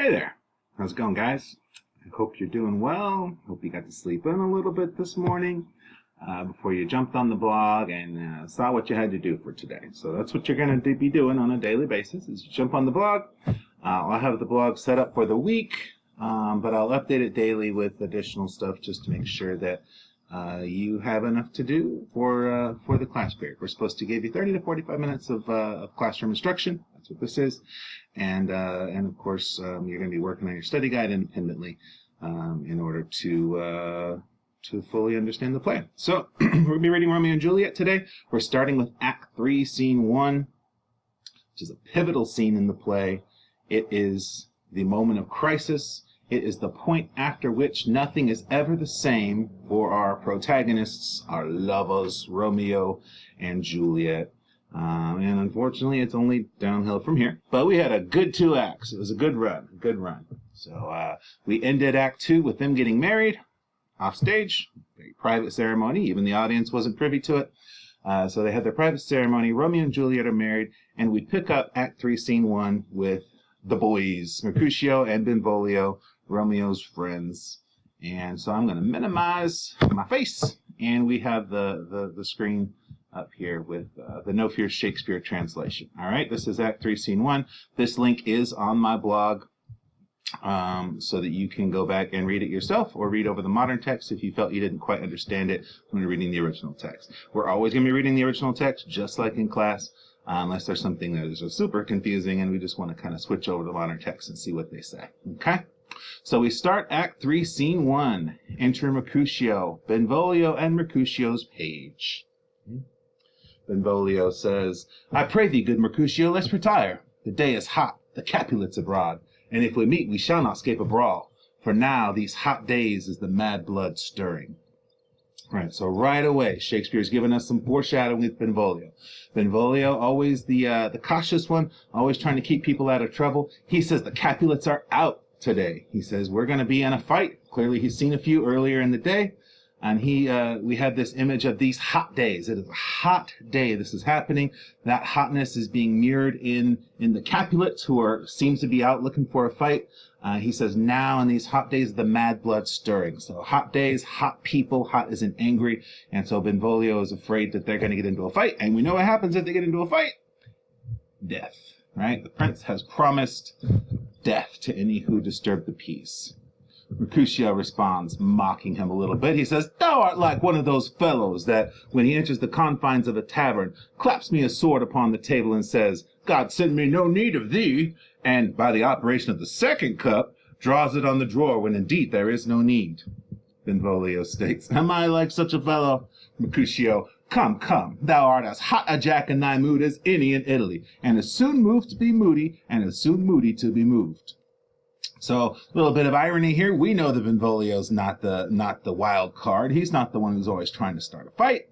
Hey there. How's it going, guys? I hope you're doing well. Hope you got to sleep in a little bit this morning before you jumped on the blog and saw what you had to do for today. So that's what you're going to be doing on a daily basis is jump on the blog. I'll have the blog set up for the week, but I'll update it daily with additional stuff just to make sure that you have enough to do for the class period. We're supposed to give you 30 to 45 minutes of classroom instruction. That's what this is. And of course, you're going to be working on your study guide independently in order to fully understand the play. So we're going to be reading Romeo and Juliet today. We're starting with Act 3, Scene 1, which is a pivotal scene in the play. It is the moment of crisis. It is the point after which nothing is ever the same for our protagonists, our lovers, Romeo and Juliet. And unfortunately, it's only downhill from here. But we had a good 2 acts. It was a good run, So we ended Act 2 with them getting married off stage. Very private ceremony. Even the audience wasn't privy to it. So they had their private ceremony. Romeo and Juliet are married. And we pick up Act 3, Scene 1 with the boys, Mercutio and Benvolio, Romeo's friends. And so I'm going to minimize my face, and we have the screen up here with the No Fear Shakespeare translation. All right, this is Act 3, Scene 1. This link is on my blog so that you can go back and read it yourself or read over the modern text if you felt you didn't quite understand it when reading the original text. We're always going to be reading the original text just like in class. Unless there's something that is super confusing and we just want to kind of switch over to modern text and see what they say. Okay? So we start Act 3, Scene 1. Enter Mercutio, Benvolio, and Mercutio's page. Benvolio says, I pray thee, good Mercutio, let's retire. The day is hot, the Capulets abroad, and if we meet, we shall not escape a brawl. For now, these hot days is the mad blood stirring. Right, so right away, Shakespeare's given us some foreshadowing with Benvolio. Benvolio, always the cautious one, always trying to keep people out of trouble. He says the Capulets are out today. He says we're going to be in a fight. Clearly, he's seen a few earlier in the day, and we have this image of these hot days. It is a hot day. This is happening. That hotness is being mirrored in the Capulets, who seems to be out looking for a fight. He says now in these hot days, the mad blood stirring. So hot days, hot people, hot isn't angry. And so Benvolio is afraid that they're going to get into a fight. And we know what happens if they get into a fight. Death, right? The prince has promised death to any who disturb the peace. Mercutio responds, mocking him a little bit. He says, thou art like one of those fellows that, when he enters the confines of a tavern, claps me a sword upon the table and says, God send me no need of thee, and by the operation of the second cup, draws it on the drawer when indeed there is no need. Benvolio states, am I like such a fellow? Mercutio, come, thou art as hot a jack in thy mood as any in Italy, and as soon moved to be moody, and as soon moody to be moved. So a little bit of irony here. We know that Benvolio's not the wild card. He's not the one who's always trying to start a fight.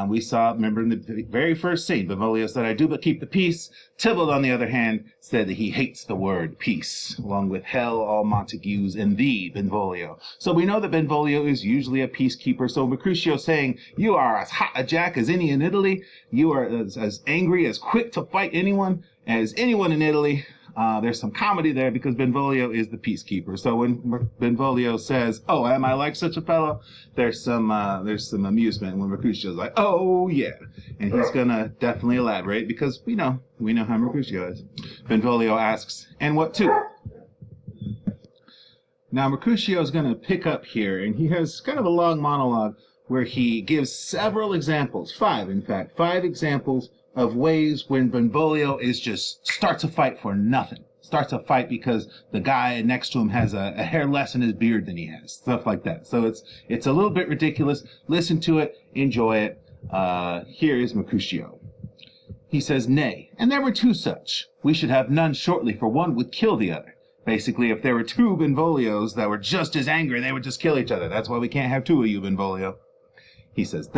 We saw, remember in the very first scene, Benvolio said, I do but keep the peace. Tybalt, on the other hand, said that he hates the word peace, along with hell, all Montagues, and thee, Benvolio. So we know that Benvolio is usually a peacekeeper. So Mercutio saying, you are as hot a jack as any in Italy. You are as angry, as quick to fight anyone as anyone in Italy. There's some comedy there because Benvolio is the peacekeeper. So when Benvolio says, oh, am I like such a fellow? There's some amusement when Mercutio's like, oh, yeah. And he's going to definitely elaborate because we know how Mercutio is. Benvolio asks, and what too? Now, Mercutio is going to pick up here, and he has kind of a long monologue where he gives several examples, 5 examples of ways when Benvolio starts a fight for nothing. Starts a fight because the guy next to him has a hair less in his beard than he has. Stuff like that. So it's a little bit ridiculous. Listen to it. Enjoy it. Here is Mercutio. He says, nay, and there were 2 such. We should have none shortly, for one would kill the other. Basically, if there were 2 Benvolios that were just as angry, they would just kill each other. That's why we can't have 2 of you, Benvolio. He says,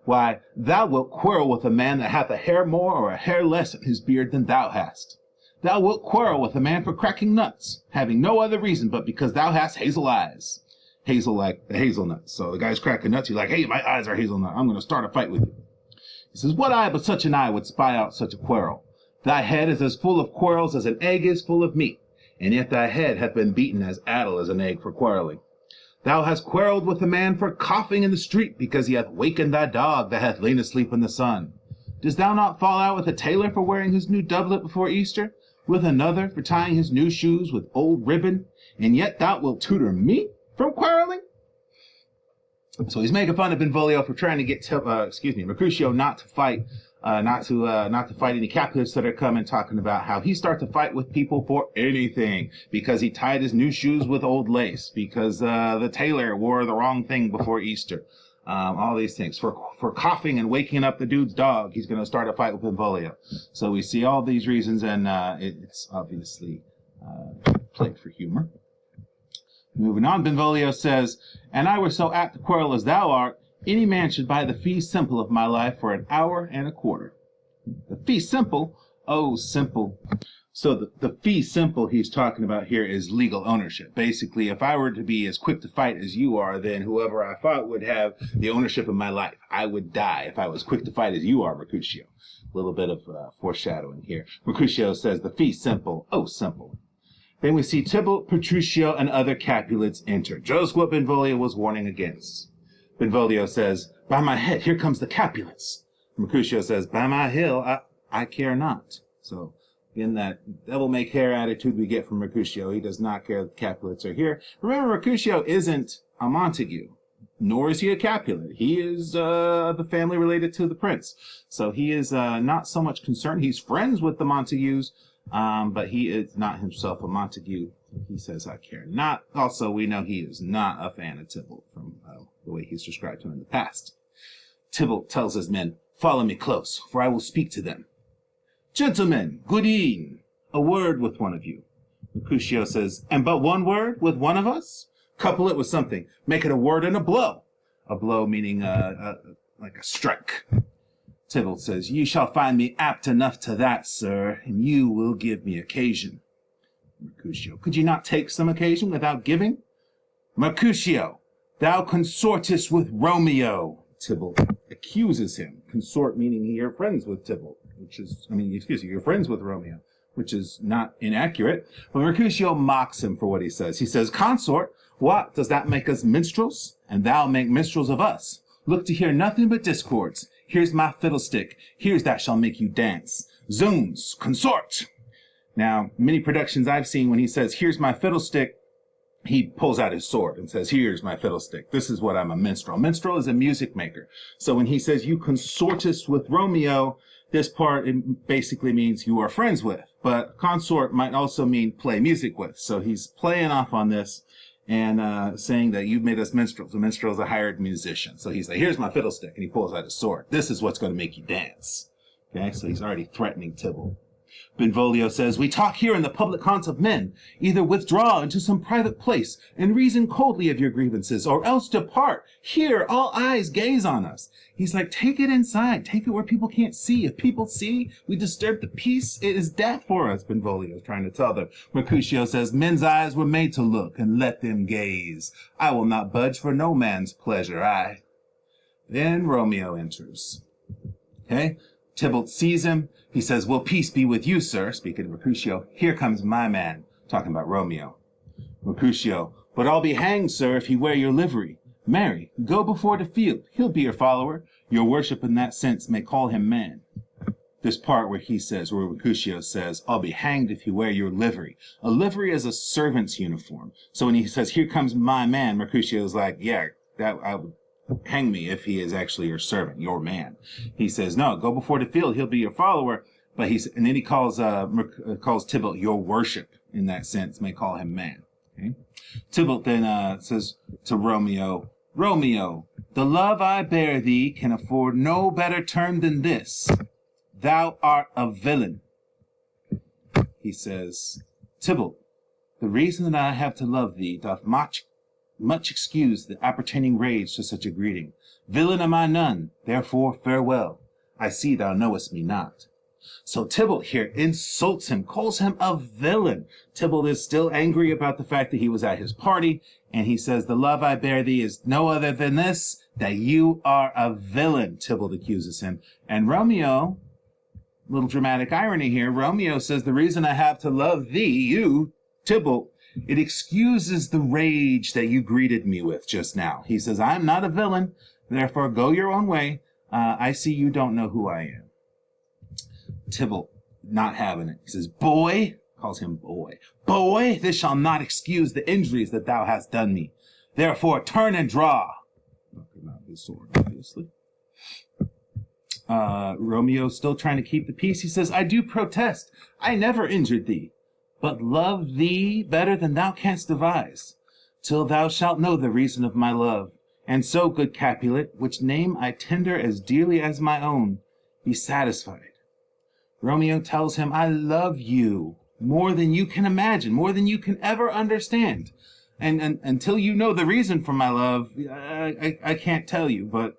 why, thou wilt quarrel with a man that hath a hair more or a hair less in his beard than thou hast. Thou wilt quarrel with a man for cracking nuts, having no other reason but because thou hast hazel eyes. Hazel like the hazelnuts. So the guy's cracking nuts. He's like, hey, my eyes are hazelnut. I'm going to start a fight with you. He says, what eye but such an eye would spy out such a quarrel? Thy head is as full of quarrels as an egg is full of meat. and yet thy head hath been beaten as addle as an egg for quarreling. Thou hast quarrelled with a man for coughing in the street, because he hath wakened thy dog that hath lain asleep in the sun. Didst thou not fall out with a tailor for wearing his new doublet before Easter, with another for tying his new shoes with old ribbon, and yet thou wilt tutor me from quarreling? So he's making fun of Benvolio for trying to get Mercutio not to fight, not to fight any Capulets that are coming, talking about how he starts to fight with people for anything, because he tied his new shoes with old lace, because the tailor wore the wrong thing before Easter. All these things. For coughing and waking up the dude's dog, he's going to start a fight with Benvolio. So we see all these reasons, and it's obviously played for humor. Moving on, Benvolio says, and I were so apt to quarrel as thou art, any man should buy the fee simple of my life for an hour and a quarter. The fee simple? Oh, simple. So the fee simple he's talking about here is legal ownership. Basically, if I were to be as quick to fight as you are, then whoever I fought would have the ownership of my life. I would die if I was quick to fight as you are, Mercutio. A little bit of foreshadowing here. Mercutio says the fee simple, oh, simple. Then we see Tybalt, Petruchio, and other Capulets enter, just what Benvolio was warning against. Benvolio says, by my head, here comes the Capulets. Mercutio says, by my hill, I care not. So, in that devil-may-care attitude we get from Mercutio, he does not care that the Capulets are here. Remember, Mercutio isn't a Montague, nor is he a Capulet. He is the family related to the prince. So he is not so much concerned. He's friends with the Montagues, but he is not himself a Montague. He says, I care not. Also, we know he is not a fan of Tybalt from the way he's described him in the past. Tybalt tells his men, follow me close, for I will speak to them. Gentlemen, good e'en, a word with one of you. Mercutio says, and but one word with one of us? Couple it with something. Make it a word and a blow. A blow meaning like a strike. Tybalt says, ye shall find me apt enough to that, sir, and you will give me occasion. Mercutio, could you not take some occasion without giving? Mercutio, thou consortest with Romeo. Tybalt accuses him. Consort meaning you're friends with Tybalt, you're friends with Romeo, which is not inaccurate. But Mercutio mocks him for what he says. He says, consort, what, does that make us minstrels? And thou make minstrels of us. Look to hear nothing but discords. Here's my fiddlestick. Here's that shall make you dance. Zounds, consort. Now, many productions I've seen, when he says, here's my fiddlestick, he pulls out his sword and says, here's my fiddlestick. This is what I'm a minstrel. Minstrel is a music maker. So when he says, you consortest with Romeo, this part it basically means you are friends with. But consort might also mean play music with. So he's playing off on this and saying that you've made us minstrels. A minstrel is a hired musician. So he's like, here's my fiddlestick. And he pulls out his sword. This is what's going to make you dance. Okay, so he's already threatening Tybalt. Benvolio says, we talk here in the public haunts of men. Either withdraw into some private place and reason coldly of your grievances, or else depart. Here all eyes gaze on us. He's like, take it inside. Take it where people can't see. If people see, we disturb the peace. It is death for us, Benvolio is trying to tell them. Mercutio says, men's eyes were made to look, and let them gaze. I will not budge for no man's pleasure, I. Then Romeo enters. Okay? Tybalt sees him. He says, will peace be with you, sir? Speaking of Mercutio, here comes my man. Talking about Romeo. Mercutio, but I'll be hanged, sir, if he wear your livery. Marry, go before the field. He'll be your follower. Your worship in that sense may call him man. This part where Mercutio says, I'll be hanged if you wear your livery. A livery is a servant's uniform. So when he says, here comes my man, Mercutio is like, yeah, I would hang me if he is actually your servant, your man. He says, no, go before the field. He'll be your follower. But and then he calls Tybalt your worship in that sense, may call him man. Okay? Tybalt then says to Romeo, Romeo, the love I bear thee can afford no better term than this. Thou art a villain. He says, Tybalt, the reason that I have to love thee doth much excuse the appertaining rage to such a greeting. Villain am I none, therefore farewell. I see thou knowest me not. So Tybalt here insults him, calls him a villain. Tybalt is still angry about the fact that he was at his party, and he says, the love I bear thee is no other than this, that you are a villain, Tybalt accuses him. And Romeo, little dramatic irony here, Romeo says, the reason I have to love thee, you, Tybalt, it excuses the rage that you greeted me with just now. He says, I'm not a villain, therefore go your own way. I see you don't know who I am. Tybalt, not having it. He says, boy, calls him boy. Boy, this shall not excuse the injuries that thou hast done me. Therefore, turn and draw. Talking about his sword, obviously. Romeo, still trying to keep the peace, he says, I do protest. I never injured thee, but love thee better than thou canst devise, till thou shalt know the reason of my love. And so, good Capulet, which name I tender as dearly as my own, be satisfied. Romeo tells him, I love you more than you can imagine, more than you can ever understand. And until you know the reason for my love, I can't tell you, but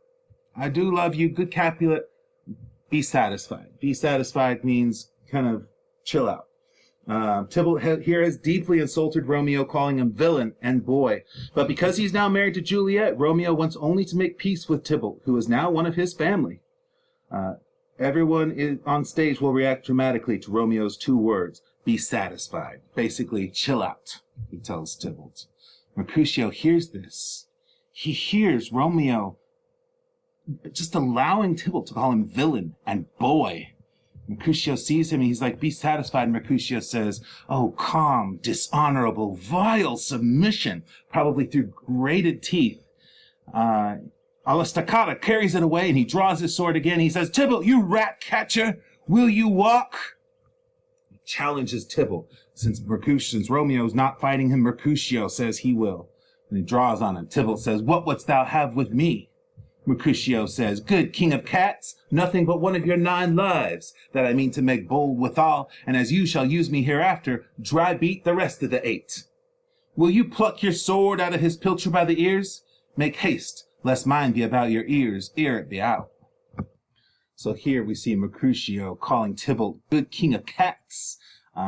I do love you, good Capulet. Be satisfied. Be satisfied means kind of chill out. Tybalt here has deeply insulted Romeo, calling him villain and boy. But because he's now married to Juliet, Romeo wants only to make peace with Tybalt, who is now one of his family. Everyone on stage will react dramatically to Romeo's 2 words, be satisfied. Basically, chill out, he tells Tybalt. Mercutio hears this. He hears Romeo just allowing Tybalt to call him villain and boy. Mercutio sees him and he's like, be satisfied. And Mercutio says, oh, calm, dishonorable, vile submission, probably through grated teeth. Alla Staccata carries it away and he draws his sword again. He says, Tybalt, you rat catcher, will you walk? He challenges Tybalt. Since Romeo's not fighting him, Mercutio says he will. And he draws on him. Tybalt says, what wouldst thou have with me? Mercutio says, good king of cats, nothing but one of your 9 lives, that I mean to make bold withal, and as you shall use me hereafter, dry beat the rest of the 8. Will you pluck your sword out of his pilcher by the ears? Make haste, lest mine be about your ears, ere it be out. So here we see Mercutio calling Tybalt good king of cats.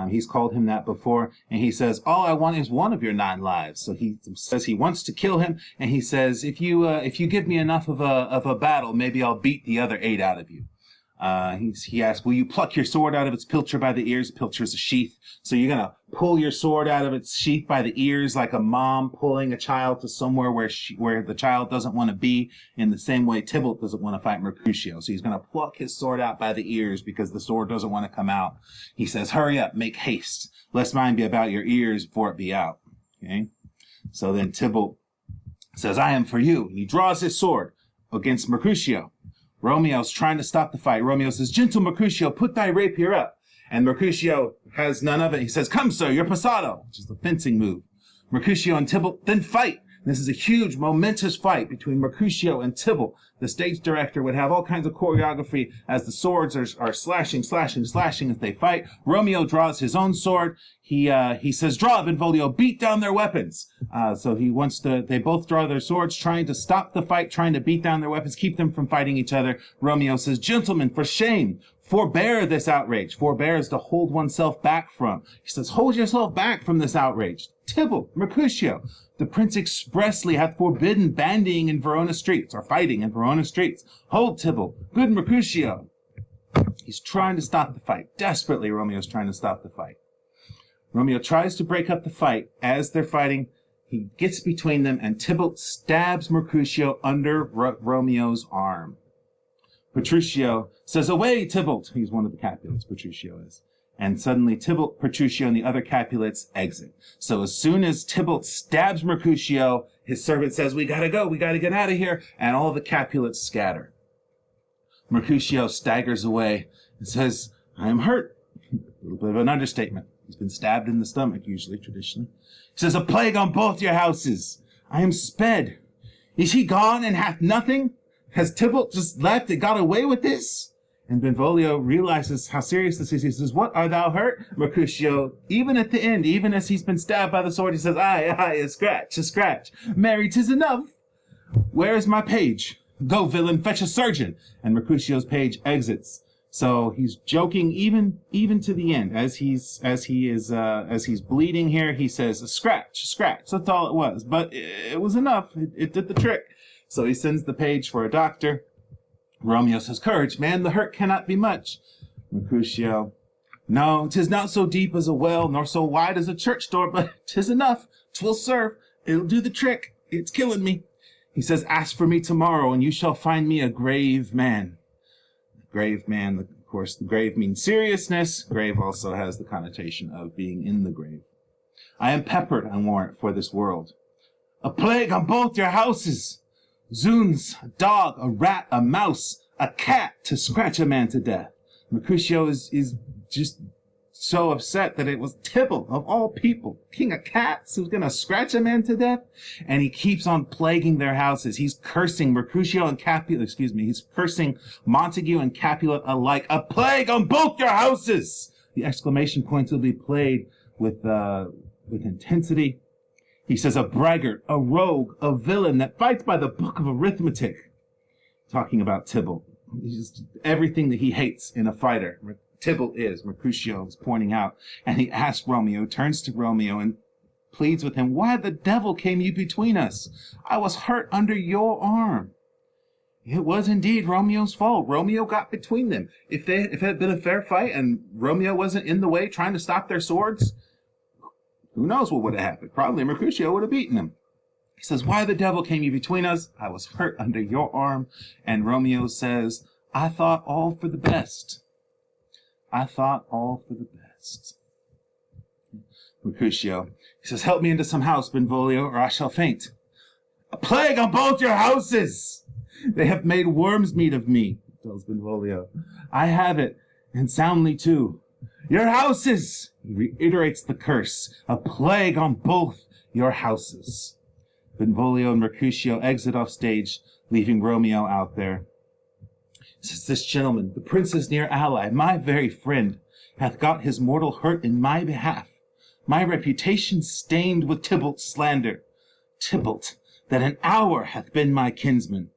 He's called him that before, and he says, all I want is one of your 9 lives. So he says he wants to kill him, and he says, if you give me enough of a battle, maybe I'll beat the other 8 out of you. He asks, will you pluck your sword out of its pilcher by the ears? Pilcher is a sheath. So you're going to pull your sword out of its sheath by the ears like a mom pulling a child to somewhere where the child doesn't want to be. In the same way, Tybalt doesn't want to fight Mercutio. So he's going to pluck his sword out by the ears because the sword doesn't want to come out. He says, hurry up, make haste, lest mine be about your ears before it be out. Okay. So then Tybalt says, I am for you. And he draws his sword against Mercutio. Romeo's trying to stop the fight. Romeo says, gentle Mercutio, put thy rapier up. And Mercutio has none of it. He says, come, sir, you're passado, which is the fencing move. Mercutio and Tybalt then fight. This is a huge, momentous fight between Mercutio and Tybalt. The stage director would have all kinds of choreography as the swords are slashing as they fight. Romeo draws his own sword. He says, draw, Benvolio, beat down their weapons. So they both draw their swords, trying to stop the fight, trying to beat down their weapons, keep them from fighting each other. Romeo says, gentlemen, for shame, forbear this outrage. Forbear is to hold oneself back from. He says, hold yourself back from this outrage. Tybalt, Mercutio, the prince expressly hath forbidden bandying in Verona streets, or fighting in Verona streets. Hold, Tybalt, good Mercutio. He's trying to stop the fight. Desperately, Romeo's trying to stop the fight. Romeo tries to break up the fight. As they're fighting, he gets between them, and Tybalt stabs Mercutio under Romeo's arm. Petruchio says, away, Tybalt. He's one of the Capulets, Petruchio is. And suddenly Tybalt, Petruchio, and the other Capulets exit. So as soon as Tybalt stabs Mercutio, his servant says, we gotta go, we gotta get out of here, and all the Capulets scatter. Mercutio staggers away and says, I am hurt. A little bit of an understatement. He's been stabbed in the stomach, usually, traditionally. He says, a plague on both your houses. I am sped. Is he gone and hath nothing? Has Tybalt just left and got away with this? And Benvolio realizes how serious this is. He says, what, art thou hurt? Mercutio, even at the end, even as he's been stabbed by the sword, he says, aye, a scratch, a scratch. Marry, 'tis enough. Where is my page? Go, villain, fetch a surgeon. And Mercutio's page exits. So he's joking even to the end. As he's bleeding here, he says, a scratch. That's all it was. But it was enough. It did the trick. So he sends the page for a doctor. Romeo says, courage, man, the hurt cannot be much. Mercutio No, 'tis not so deep as a well, nor so wide as a church door, but 'tis enough. 'Twill serve. It'll do the trick. It's killing me. He says, ask for me tomorrow, and you shall find me a grave man. Grave man, of course, the grave means seriousness. Grave also has the connotation of being in the grave. I am peppered, I warrant, for this world. A plague on both your houses. Zoons, a dog, a rat, a mouse, a cat to scratch a man to death. Mercutio is just so upset that it was Tybalt, of all people, king of cats, who's going to scratch a man to death. And he keeps on plaguing their houses. He's cursing Mercutio and Capulet, he's cursing Montague and Capulet alike. A plague on both your houses! The exclamation points will be played with intensity. He says, a braggart, a rogue, a villain that fights by the book of arithmetic. Talking about Tybalt. He's just everything that he hates in a fighter. Tybalt is, Mercutio is pointing out. And he asks Romeo, turns to Romeo and pleads with him, why the devil came you between us? I was hurt under your arm. It was indeed Romeo's fault. Romeo got between them. If it had been a fair fight and Romeo wasn't in the way trying to stop their swords, who knows what would have happened? Probably Mercutio would have beaten him. He says, why the devil came you between us? I was hurt under your arm. And Romeo says, I thought all for the best. I thought all for the best. Mercutio, he says, help me into some house, Benvolio, or I shall faint. A plague on both your houses! They have made worm's meat of me, tells Benvolio. I have it, and soundly too. Your houses! He reiterates the curse. A plague on both your houses. Benvolio and Mercutio exit off stage, leaving Romeo out there. He says, this gentleman, the prince's near ally, my very friend, hath got his mortal hurt in my behalf. My reputation stained with Tybalt's slander. Tybalt, that an hour hath been my kinsman.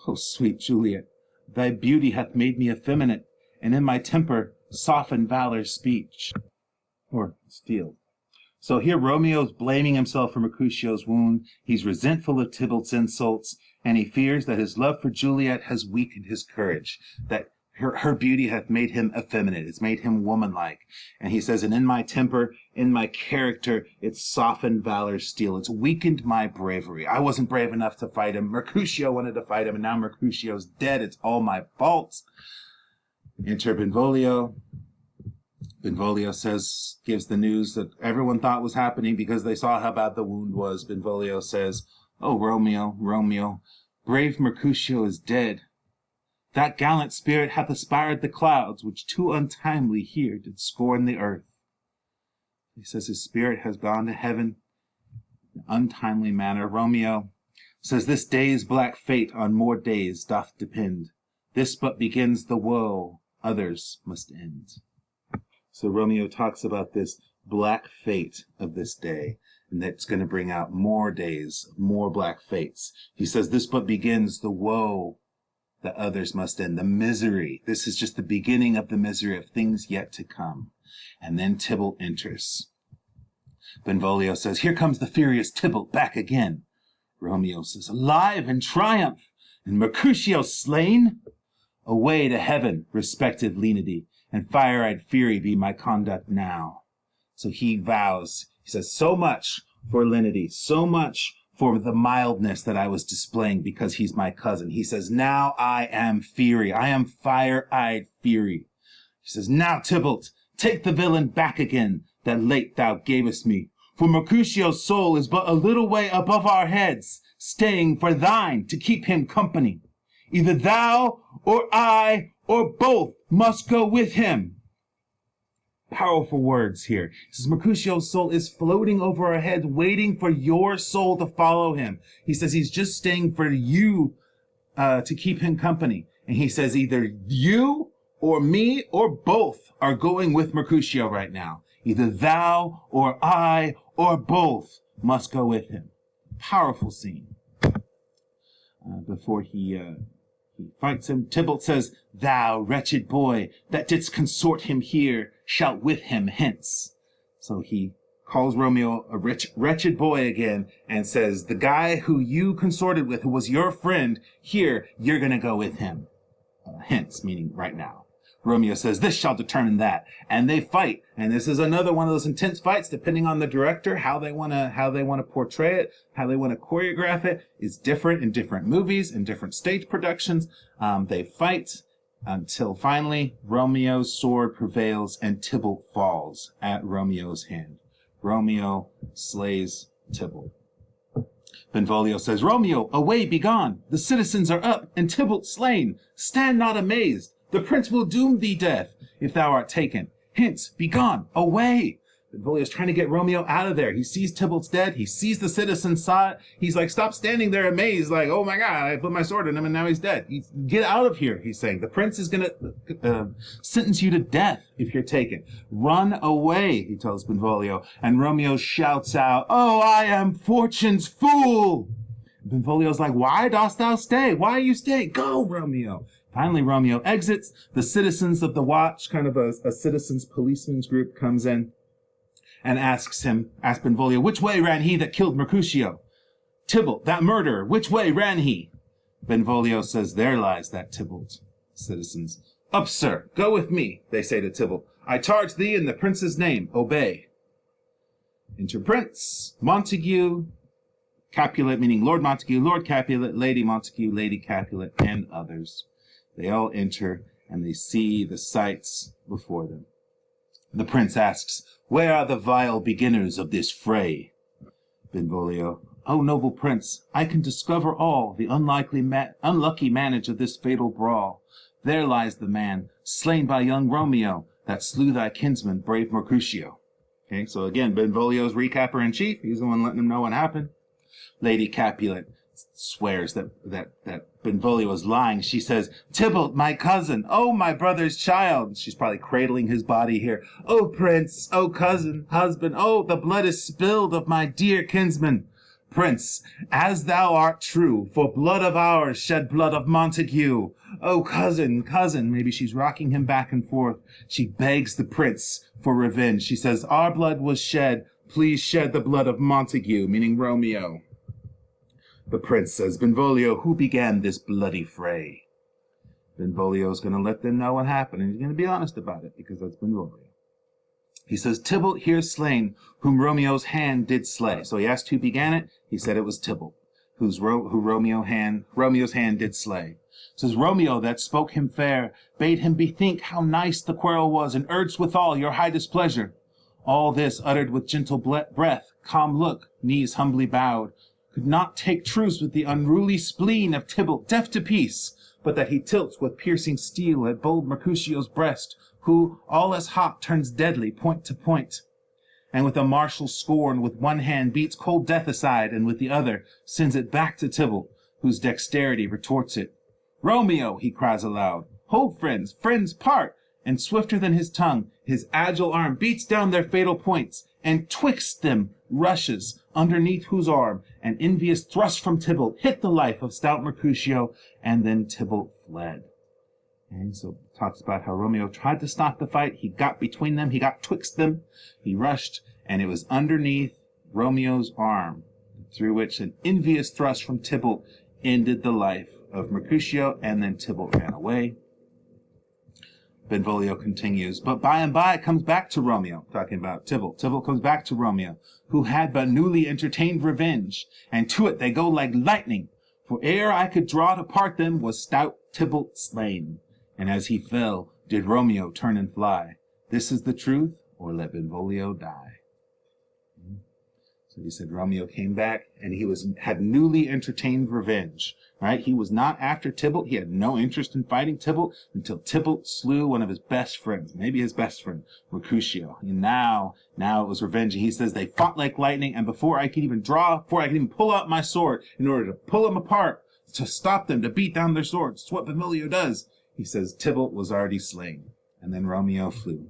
O sweet Juliet, thy beauty hath made me effeminate, and in my temper softened valor's speech. Or steel. So here Romeo's blaming himself for Mercutio's wound. He's resentful of Tybalt's insults, and he fears that his love for Juliet has weakened his courage, that her beauty hath made him effeminate. It's made him womanlike. And he says, and in my temper, in my character, it's softened valor's steel. It's weakened my bravery. I wasn't brave enough to fight him. Mercutio wanted to fight him, and now Mercutio's dead. It's all my fault. Enter Benvolio. Benvolio gives the news that everyone thought was happening because they saw how bad the wound was. Benvolio says, oh, Romeo, Romeo, brave Mercutio is dead. That gallant spirit hath aspired the clouds, which too untimely here did scorn the earth. He says his spirit has gone to heaven in an untimely manner. Romeo says this day's black fate on more days doth depend. This but begins the woe, others must end. So Romeo talks about this black fate of this day, and that's going to bring out more days, more black fates. He says this but begins the woe that others must end, the misery. This is just the beginning of the misery of things yet to come. And then Tybalt enters. Benvolio says, here comes the furious Tybalt back again. Romeo says, alive in triumph, and Mercutio slain? Away to heaven, respective lenity, and fire-eyed fury be my conduct now. So he vows, he says, so much for lenity, so much for the mildness that I was displaying because he's my cousin. He says, now I am fury. I am fire-eyed fury. He says, now Tybalt, take the villain back again that late thou gavest me. For Mercutio's soul is but a little way above our heads, staying for thine to keep him company. Either thou or I or both must go with him. Powerful words here. He says Mercutio's soul is floating over our heads, waiting for your soul to follow him. He says he's just staying for you to keep him company. And he says either you or me or both are going with Mercutio right now. Either thou or I or both must go with him. Powerful scene. Before he fights him, Tybalt says, thou wretched boy that didst consort him here shalt with him hence. So he calls Romeo a wretched boy again and says, the guy who you consorted with, who was your friend, here, you're going to go with him. Hence, meaning right now. Romeo says, this shall determine that. And they fight. And this is another one of those intense fights, depending on the director, how they want to portray it, how they want to choreograph it is different in different movies, in different stage productions. They fight until finally Romeo's sword prevails and Tybalt falls at Romeo's hand. Romeo slays Tybalt. Benvolio says, Romeo, away, begone! The citizens are up, and Tybalt slain. Stand not amazed. The prince will doom thee death, if thou art taken. Hence, begone, away! Benvolio is trying to get Romeo out of there. He sees Tybalt's dead. He sees the citizens saw it. He's like, stop standing there amazed, like, oh my God, I put my sword in him and now he's dead. Get out of here, he's saying. The prince is going to sentence you to death if you're taken. Run away, he tells Benvolio. And Romeo shouts out, oh, I am fortune's fool. Benvolio's like, why dost thou stay? Why are you staying? Go, Romeo. Finally, Romeo exits. The citizens of the watch, kind of a citizens policeman's group, comes in and asks Benvolio, which way ran he that killed Mercutio? Tybalt, that murderer, which way ran he? Benvolio says, there lies that Tybalt. Citizens, up, sir, go with me, they say to Tybalt. I charge thee in the prince's name, obey. Enter Prince, Montague, Capulet, meaning Lord Montague, Lord Capulet, Lady Montague, Lady Capulet, and others. They all enter, and they see the sights before them. The prince asks, where are the vile beginners of this fray? Benvolio, O noble prince, I can discover all the unlucky manage of this fatal brawl. There lies the man, slain by young Romeo, that slew thy kinsman, brave Mercutio. Okay, so again, Benvolio's recapper-in-chief. He's the one letting him know what happened. Lady Capulet swears that Benvolio is lying. She says, Tybalt, my cousin, oh, my brother's child. She's probably cradling his body here. Oh, prince, oh, cousin, husband, oh, the blood is spilled of my dear kinsman. Prince, as thou art true, for blood of ours shed blood of Montague. Oh, cousin, cousin, maybe she's rocking him back and forth. She begs the prince for revenge. She says, our blood was shed. Please shed the blood of Montague, meaning Romeo. The prince says, Benvolio, who began this bloody fray? Benvolio's going to let them know what happened, and he's going to be honest about it, because that's Benvolio. He says, Tybalt here slain, whom Romeo's hand did slay. So he asked who began it. He said it was Tybalt, who Romeo's hand did slay. Says, Romeo that spoke him fair, bade him bethink how nice the quarrel was, and urged withal your high displeasure. All this uttered with gentle breath, calm look, knees humbly bowed, could not take truce with the unruly spleen of Tybalt, deaf to peace, but that he tilts with piercing steel at bold Mercutio's breast, who, all as hot, turns deadly point to point, and with a martial scorn with one hand beats cold death aside, and with the other sends it back to Tybalt, whose dexterity retorts it. Romeo, he cries aloud, hold friends, friends part, and swifter than his tongue, his agile arm beats down their fatal points, and twixt them rushes, underneath whose arm an envious thrust from Tybalt hit the life of stout Mercutio, and then Tybalt fled. And so it talks about how Romeo tried to stop the fight. He got between them. He got twixt them. He rushed, and it was underneath Romeo's arm, through which an envious thrust from Tybalt ended the life of Mercutio, and then Tybalt ran away. Benvolio continues, but by and by it comes back to Romeo, talking about Tybalt. Tybalt comes back to Romeo, who had but newly entertained revenge, and to it they go like lightning. For ere I could draw to part them, was stout Tybalt slain. And as he fell, did Romeo turn and fly. This is the truth, or let Benvolio die. So he said Romeo came back, and he had newly entertained revenge. Right? He was not after Tybalt. He had no interest in fighting Tybalt until Tybalt slew one of his best friends, maybe his best friend, Mercutio. And now it was revenge. And he says they fought like lightning, and before I could even pull out my sword in order to pull them apart, to stop them, to beat down their swords, it's what Benvolio does. He says Tybalt was already slain, and then Romeo flew.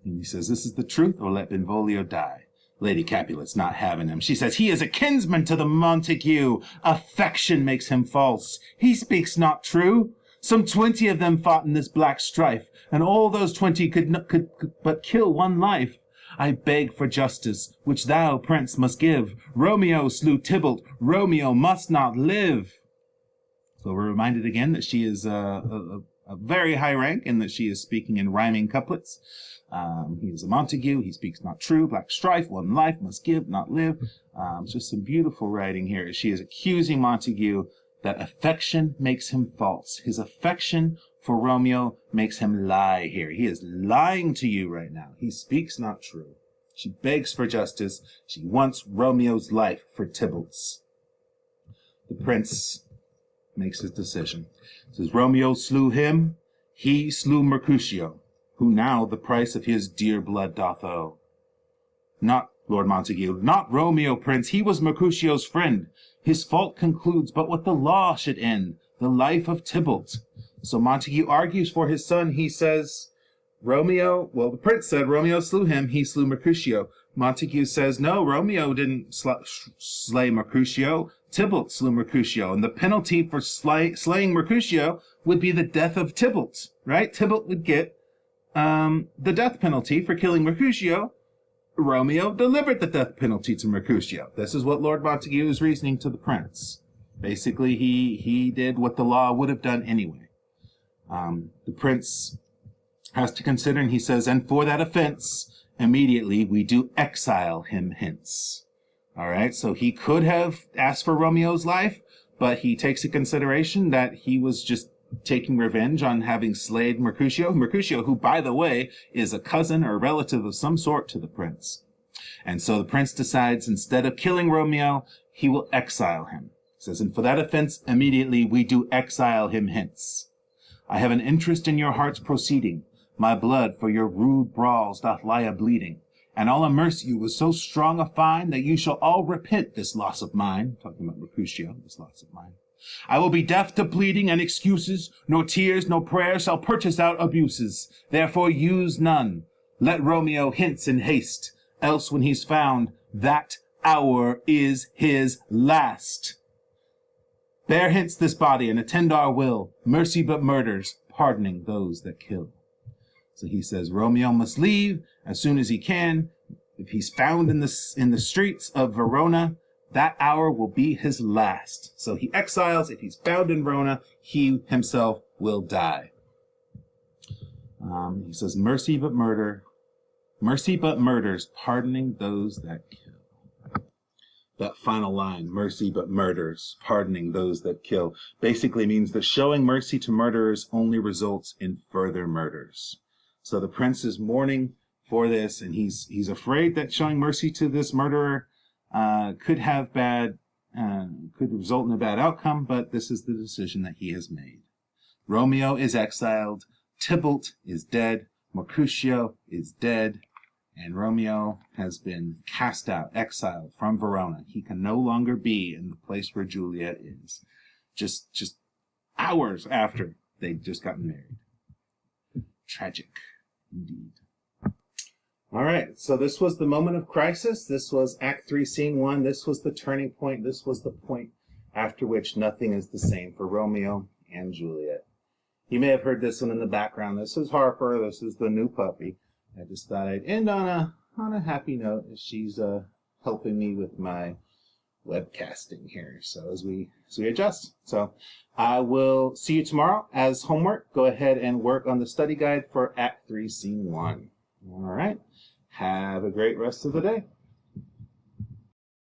And he says, this is the truth, or let Benvolio die. Lady Capulet's not having him. She says, he is a kinsman to the Montague. Affection makes him false. He speaks not true. Some 20 of them fought in this black strife, and all those 20 could but kill one life. I beg for justice, which thou, prince, must give. Romeo slew Tybalt. Romeo must not live. So we're reminded again that she is a a very high rank in that she is speaking in rhyming couplets. He is a Montague, he speaks not true, black strife, one life must give, not live. Just some beautiful writing here. She is accusing Montague that affection makes him false. His affection for Romeo makes him lie here. He is lying to you right now. He speaks not true. She begs for justice. She wants Romeo's life for Tybalt's. The prince makes his decision. Says, Romeo slew him, he slew Mercutio, who now the price of his dear blood doth owe. Not, Lord Montague, not Romeo, prince, he was Mercutio's friend. His fault concludes but what the law should end, the life of Tybalt. So Montague argues for his son. He says, Romeo, well, the prince said Romeo slew him, he slew Mercutio. Montague says, no, Romeo didn't slay Mercutio. Tybalt slew Mercutio, and the penalty for slaying Mercutio would be the death of Tybalt, right? Tybalt would get the death penalty for killing Mercutio. Romeo delivered the death penalty to Mercutio. This is what Lord Montague is reasoning to the prince. Basically, he did what the law would have done anyway. The prince has to consider, and he says, and for that offense, immediately we do exile him hence. All right, so he could have asked for Romeo's life, but he takes into consideration that he was just taking revenge on having slayed Mercutio. Mercutio, who, by the way, is a cousin or a relative of some sort to the prince. And so the prince decides, instead of killing Romeo, he will exile him. He says, and for that offense, immediately we do exile him hence. I have an interest in your heart's proceeding. My blood for your rude brawls doth lie a-bleeding. And I'll amerce you with so strong a fine that you shall all repent this loss of mine. Talking about Mercutio, this loss of mine. I will be deaf to pleading and excuses, nor tears, nor prayers shall purchase out abuses. Therefore use none. Let Romeo hence in haste, else when he's found, that hour is his last. Bear hence this body and attend our will, mercy but murders, pardoning those that kill. So he says Romeo must leave as soon as he can. If he's found in the streets of Verona, that hour will be his last. So he exiles. If he's found in Verona, he himself will die. He says, mercy but murders, pardoning those that kill. That final line, mercy but murders, pardoning those that kill, basically means that showing mercy to murderers only results in further murders. So the prince is mourning for this, and he's afraid that showing mercy to this murderer could result in a bad outcome, but this is the decision that he has made. Romeo is exiled, Tybalt is dead, Mercutio is dead, and Romeo has been cast out, exiled from Verona. He can no longer be in the place where Juliet is, just hours after they'd just gotten married. Tragic, indeed. All right, so this was the moment of crisis. This was Act 3, Scene 1. This was the turning point. This was the point after which nothing is the same for Romeo and Juliet. You may have heard this one in the background. This is Harper. This is the new puppy. I just thought I'd end on a happy note as she's helping me with my webcasting here. So as we adjust. So I will see you tomorrow. As homework, go ahead and work on the study guide for Act 3, Scene 1. All right. Have a great rest of the day.